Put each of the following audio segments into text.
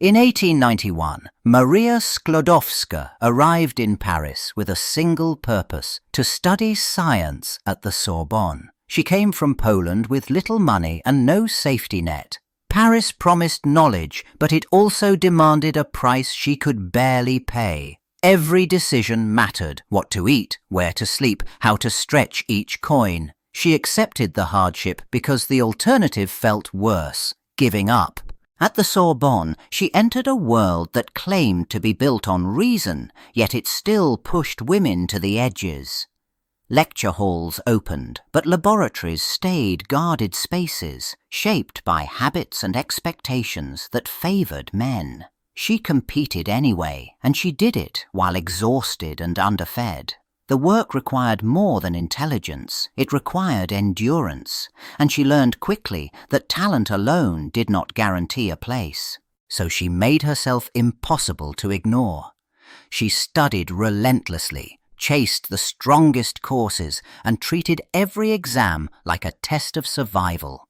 In 1891, Maria Sklodowska arrived in Paris with a single purpose: to study science at the Sorbonne. She came from Poland with little money and no safety net. Paris promised knowledge, but it also demanded a price she could barely pay. Every decision mattered: what to eat, where to sleep, how to stretch each coin. She accepted the hardship because the alternative felt worse: giving up. At the Sorbonne, she entered a world that claimed to be built on reason, yet it still pushed women to the edges. Lecture halls opened, but laboratories stayed guarded spaces, shaped by habits and expectations that favored men. She competed anyway, and she did it while exhausted and underfed. The work required more than intelligence, it required endurance, and she learned quickly that talent alone did not guarantee a place. So she made herself impossible to ignore. She studied relentlessly, chased the strongest courses, and treated every exam like a test of survival.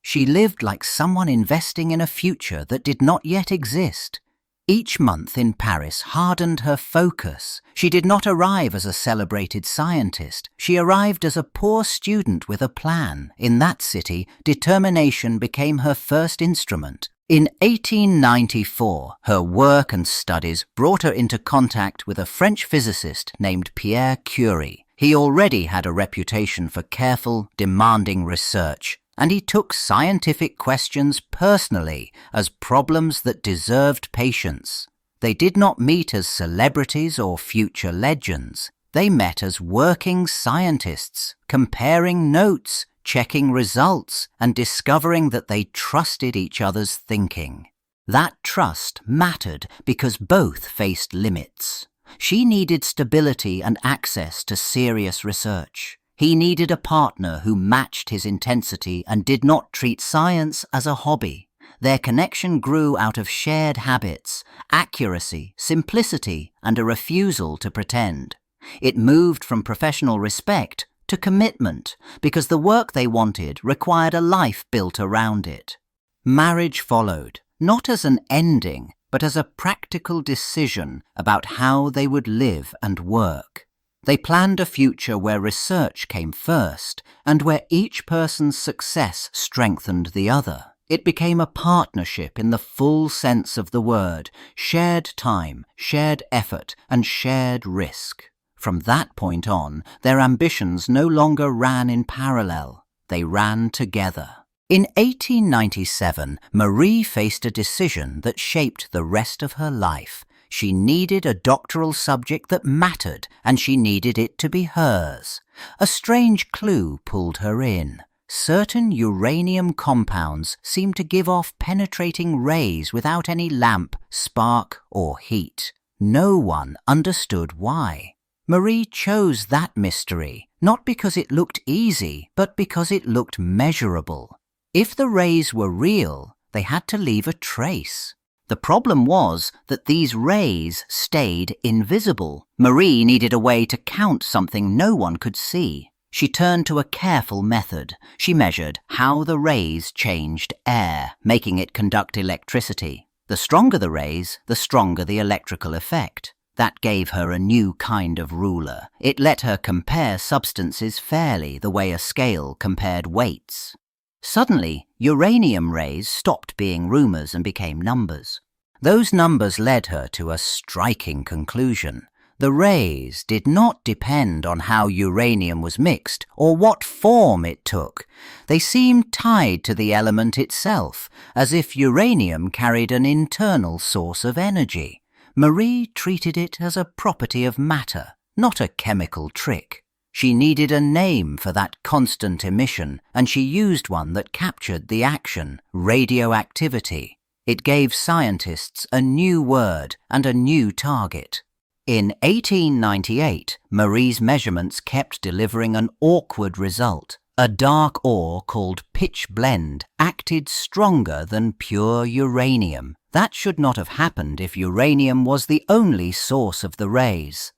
She lived like someone investing in a future that did not yet exist. Each month in Paris hardened her focus. She did not arrive as a celebrated scientist. She arrived as a poor student with a plan. In that city, determination became her first instrument. In 1894, her work and studies brought her into contact with a French physicist named Pierre Curie. He already had a reputation for careful, demanding research, and he took scientific questions personally as problems that deserved patience. They did not meet as celebrities or future legends. They met as working scientists, comparing notes, checking results, and discovering that they trusted each other's thinking. That trust mattered because both faced limits. She needed stability and access to serious research. He needed a partner who matched his intensity and did not treat science as a hobby. Their connection grew out of shared habits, accuracy, simplicity, and a refusal to pretend. It moved from professional respect to commitment, because the work they wanted required a life built around it. Marriage followed, not as an ending, but as a practical decision about how they would live and work. They planned a future where research came first, and where each person's success strengthened the other. It became a partnership in the full sense of the word: shared time, shared effort, and shared risk. From that point on, their ambitions no longer ran in parallel. They ran together. In 1897, Marie faced a decision that shaped the rest of her life. She needed a doctoral subject that mattered, and she needed it to be hers. A strange clue pulled her in. Certain uranium compounds seemed to give off penetrating rays without any lamp, spark, or heat. No one understood why. Marie chose that mystery, not because it looked easy, but because it looked measurable. If the rays were real, they had to leave a trace. The problem was that these rays stayed invisible. Marie needed a way to count something no one could see. She turned to a careful method. She measured how the rays changed air, making it conduct electricity. The stronger the rays, the stronger the electrical effect. That gave her a new kind of ruler. It let her compare substances fairly, the way a scale compared weights. Suddenly, uranium rays stopped being rumors and became numbers. Those numbers led her to a striking conclusion. The rays did not depend on how uranium was mixed or what form it took. They seemed tied to the element itself, as if uranium carried an internal source of energy. Marie treated it as a property of matter, not a chemical trick. She needed a name for that constant emission, and she used one that captured the action: radioactivity. It gave scientists a new word and a new target. In 1898, Marie's measurements kept delivering an awkward result. A dark ore called pitch blende acted stronger than pure uranium. That should not have happened if uranium was the only source of the rays.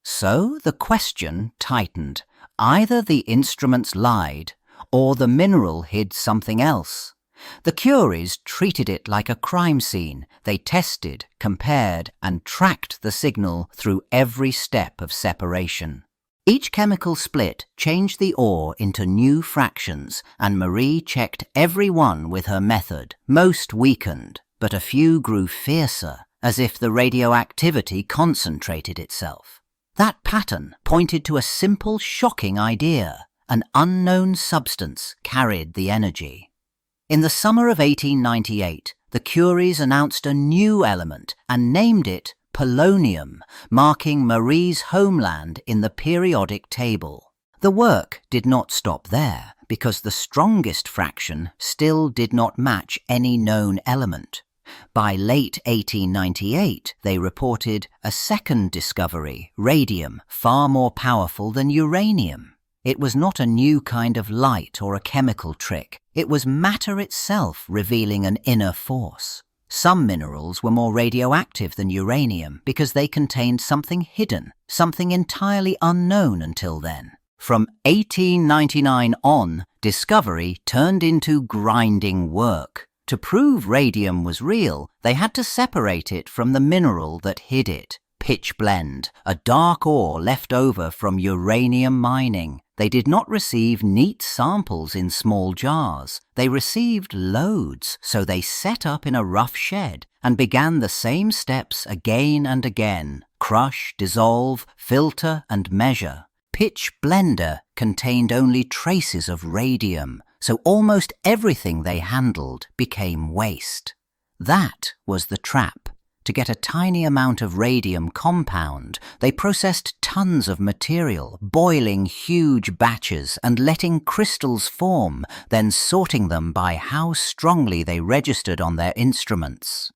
So the question tightened. Either the instruments lied, or the mineral hid something else. The Curies treated it like a crime scene. They tested, compared, and tracked the signal through every step of separation. Each chemical split changed the ore into new fractions, and Marie checked every one with her method. Most weakened, but a few grew fiercer, as if the radioactivity concentrated itself. That pattern pointed to a simple, shocking idea. An unknown substance carried the energy. In the summer of 1898, the Curies announced a new element and named it polonium, marking Marie's homeland in the periodic table. The work did not stop there, because the strongest fraction still did not match any known element. By late 1898, they reported a second discovery, radium, far more powerful than uranium. It was not a new kind of light or a chemical trick. It was matter itself revealing an inner force. Some minerals were more radioactive than uranium because they contained something hidden, something entirely unknown until then. From 1899 on, discovery turned into grinding work. To prove radium was real, they had to separate it from the mineral that hid it. Pitch blende, a dark ore left over from uranium mining. They did not receive neat samples in small jars. They received loads, so they set up in a rough shed and began the same steps again and again. Crush, dissolve, filter, and measure. Pitch blender contained only traces of radium, so almost everything they handled became waste. That was the trap. To get a tiny amount of radium compound, they processed tons of material, boiling huge batches and letting crystals form, then sorting them by how strongly they registered on their instruments.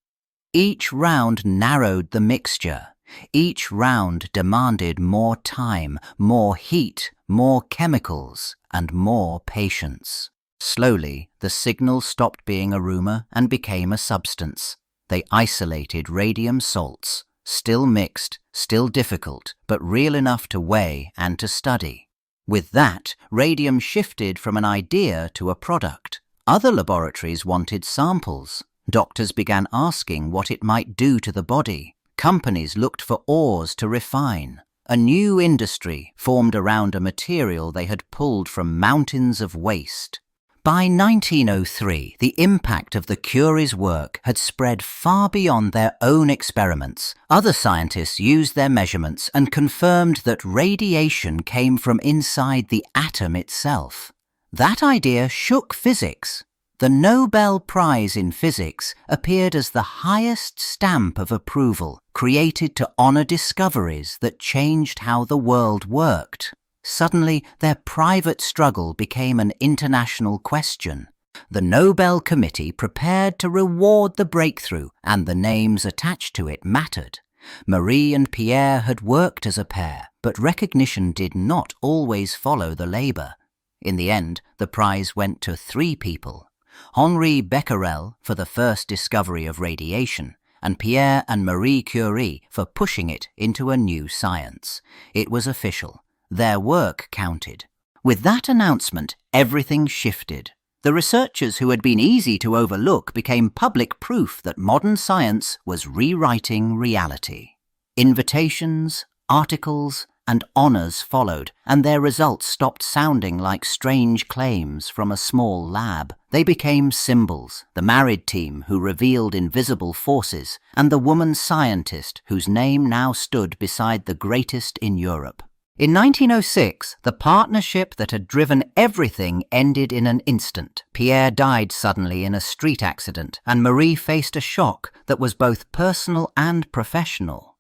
Each round narrowed the mixture. Each round demanded more time, more heat, more chemicals, and more patience. Slowly, the signal stopped being a rumor and became a substance. They isolated radium salts, still mixed, still difficult, but real enough to weigh and to study. With that, radium shifted from an idea to a product. Other laboratories wanted samples. Doctors began asking what it might do to the body. Companies looked for ores to refine. A new industry formed around a material they had pulled from mountains of waste. By 1903, the impact of the Curies' work had spread far beyond their own experiments. Other scientists used their measurements and confirmed that radiation came from inside the atom itself. That idea shook physics. The Nobel Prize in Physics appeared as the highest stamp of approval, created to honor discoveries that changed how the world worked. Suddenly, their private struggle became an international question. The Nobel Committee prepared to reward the breakthrough, and the names attached to it mattered. Marie and Pierre had worked as a pair, but recognition did not always follow the labor. In the end, the prize went to 3 people: Henri Becquerel for the first discovery of radiation, and Pierre and Marie Curie for pushing it into a new science. It was official. Their work counted. With that announcement, everything shifted. The researchers who had been easy to overlook became public proof that modern science was rewriting reality. Invitations, articles, and honors followed, and their results stopped sounding like strange claims from a small lab. They became symbols: the married team who revealed invisible forces, and the woman scientist whose name now stood beside the greatest in Europe. In 1906, the partnership that had driven everything ended in an instant. Pierre died suddenly in a street accident, and Marie faced a shock that was both personal and professional.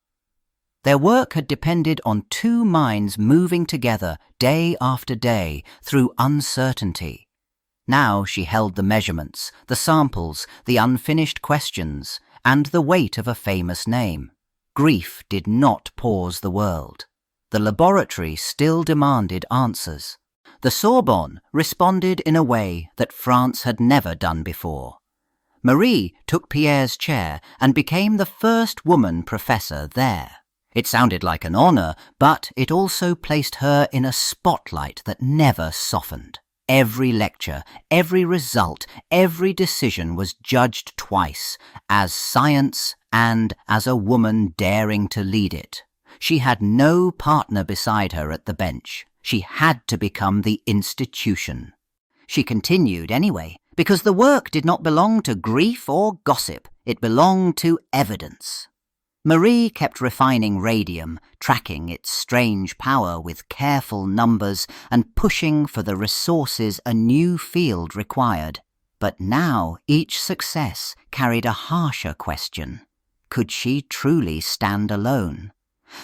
Their work had depended on 2 minds moving together day after day through uncertainty. Now she held the measurements, the samples, the unfinished questions, and the weight of a famous name. Grief did not pause the world. The laboratory still demanded answers. The Sorbonne responded in a way that France had never done before. Marie took Pierre's chair and became the first woman professor there. It sounded like an honor, but it also placed her in a spotlight that never softened. Every lecture, every result, every decision was judged twice, as science and as a woman daring to lead it. She had no partner beside her at the bench. She had to become the institution. She continued anyway, because the work did not belong to grief or gossip. It belonged to evidence. Marie kept refining radium, tracking its strange power with careful numbers and pushing for the resources a new field required. But now each success carried a harsher question. Could she truly stand alone?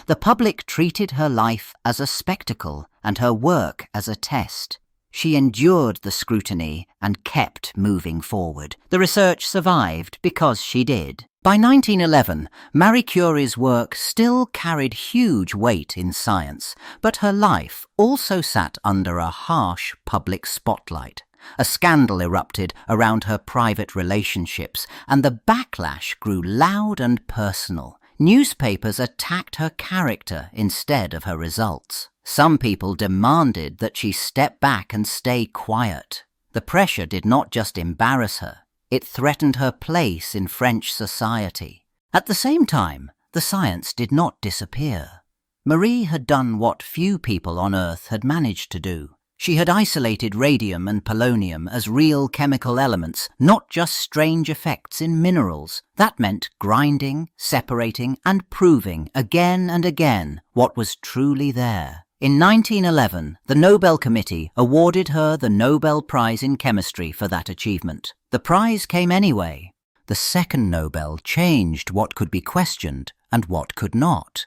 The public treated her life as a spectacle and her work as a test. She endured the scrutiny and kept moving forward. The research survived because she did. By 1911, Marie Curie's work still carried huge weight in science, but her life also sat under a harsh public spotlight. A scandal erupted around her private relationships, and the backlash grew loud and personal. Newspapers attacked her character instead of her results. Some people demanded that she step back and stay quiet. The pressure did not just embarrass her, it threatened her place in French society. At the same time, the science did not disappear. Marie had done what few people on Earth had managed to do. She had isolated radium and polonium as real chemical elements, not just strange effects in minerals. That meant grinding, separating, and proving again and again what was truly there. In 1911, the Nobel Committee awarded her the Nobel Prize in Chemistry for that achievement. The prize came anyway. The second Nobel changed what could be questioned and what could not.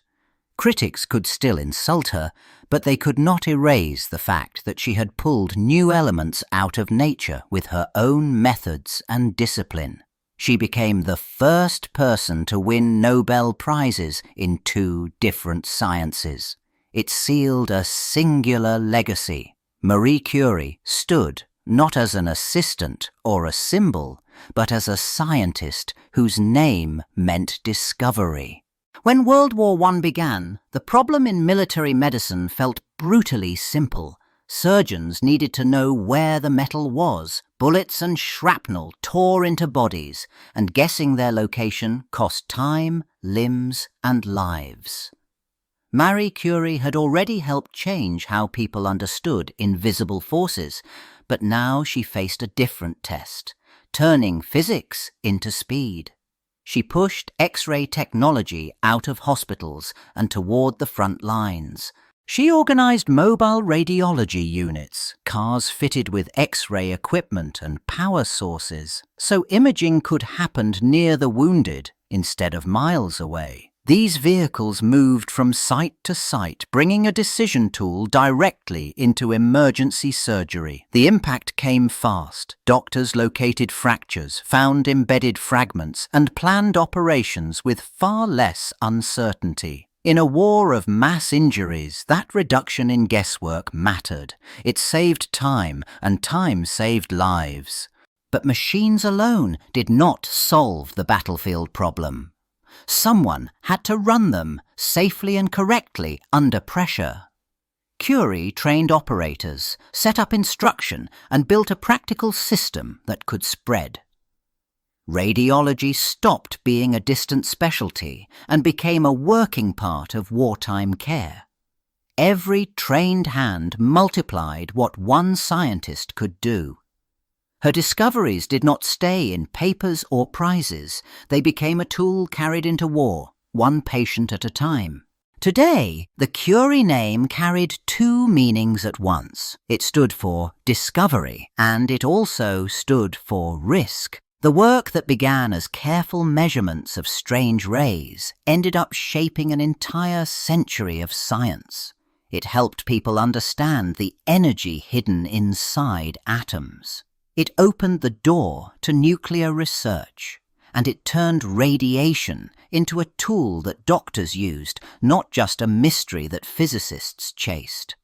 Critics could still insult her, but they could not erase the fact that she had pulled new elements out of nature with her own methods and discipline. She became the first person to win Nobel Prizes in 2 different sciences. It sealed a singular legacy. Marie Curie stood not as an assistant or a symbol, but as a scientist whose name meant discovery. When World War I began, the problem in military medicine felt brutally simple. Surgeons needed to know where the metal was. Bullets and shrapnel tore into bodies, and guessing their location cost time, limbs, and lives. Marie Curie had already helped change how people understood invisible forces, but now she faced a different test, turning physics into speed. She pushed X-ray technology out of hospitals and toward the front lines. She organized mobile radiology units, cars fitted with X-ray equipment and power sources, so imaging could happen near the wounded instead of miles away. These vehicles moved from site to site, bringing a decision tool directly into emergency surgery. The impact came fast. Doctors located fractures, found embedded fragments, and planned operations with far less uncertainty. In a war of mass injuries, that reduction in guesswork mattered. It saved time, and time saved lives. But machines alone did not solve the battlefield problem. Someone had to run them safely and correctly under pressure. Curie trained operators, set up instruction, and built a practical system that could spread. Radiology stopped being a distant specialty and became a working part of wartime care. Every trained hand multiplied what one scientist could do. Her discoveries did not stay in papers or prizes. They became a tool carried into war, one patient at a time. Today, the Curie name carried 2 meanings at once. It stood for discovery, and it also stood for risk. The work that began as careful measurements of strange rays ended up shaping an entire century of science. It helped people understand the energy hidden inside atoms. It opened the door to nuclear research, and it turned radiation into a tool that doctors used, not just a mystery that physicists chased.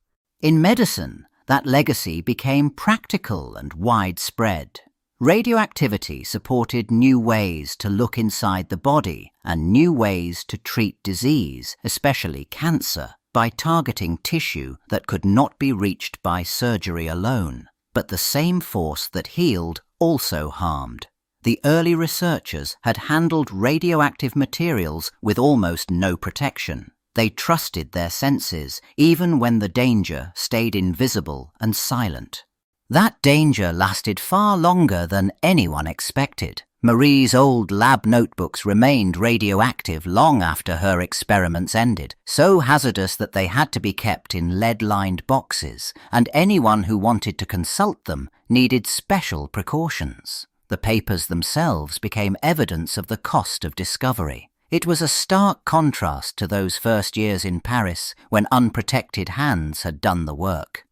In medicine, that legacy became practical and widespread. Radioactivity supported new ways to look inside the body and new ways to treat disease, especially cancer, by targeting tissue that could not be reached by surgery alone. But the same force that healed also harmed. The early researchers had handled radioactive materials with almost no protection. They trusted their senses, even when the danger stayed invisible and silent. That danger lasted far longer than anyone expected. Marie's old lab notebooks remained radioactive long after her experiments ended, so hazardous that they had to be kept in lead-lined boxes, and anyone who wanted to consult them needed special precautions. The papers themselves became evidence of the cost of discovery. It was a stark contrast to those first years in Paris when unprotected hands had done the work.